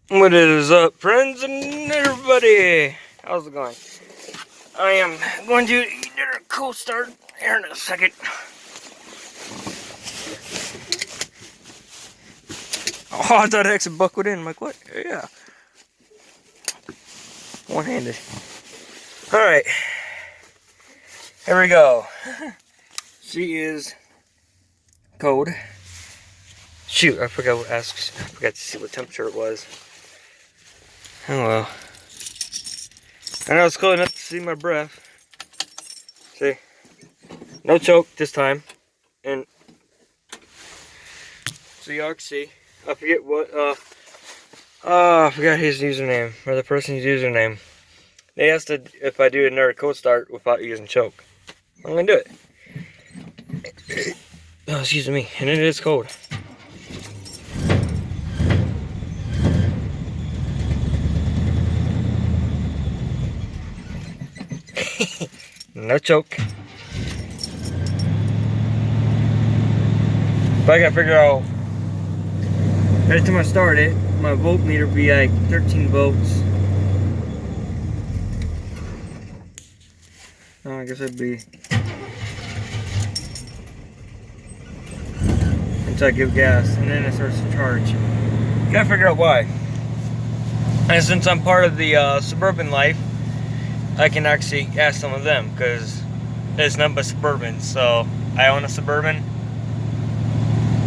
What is up, friends and everybody? How's it going? I am going to do a cold start here in a second. Oh, I thought I actually buckled in. I'm like, what? Yeah. One-handed. Alright. Here we go. She is cold. Shoot, I forgot to see what temperature it was. Oh well. I know it's cold enough to see my breath. See? No choke this time. And so y'all can see. I forget what I forgot his username, or the person's username. They asked if I do another cold start without using choke. I'm gonna do it. Oh, excuse me, and it is cold. No choke. But I gotta figure out, every time I start it, my voltmeter be like 13 volts. Oh, I guess it'd be until I give gas, and then it starts to charge. Gotta figure out why. And since I'm part of the suburban life, I can actually ask some of them, because it's nothing but suburban. So I own a suburban,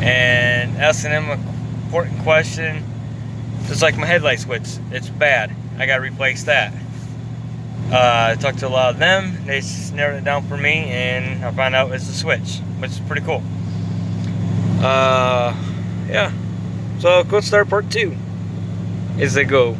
and asking them an important question, just like my headlight switch, it's bad, I gotta replace that. I talked to a lot of them, they narrowed it down for me, and I found out it's the switch, which is pretty cool. Yeah, so cold start part 2 is the go.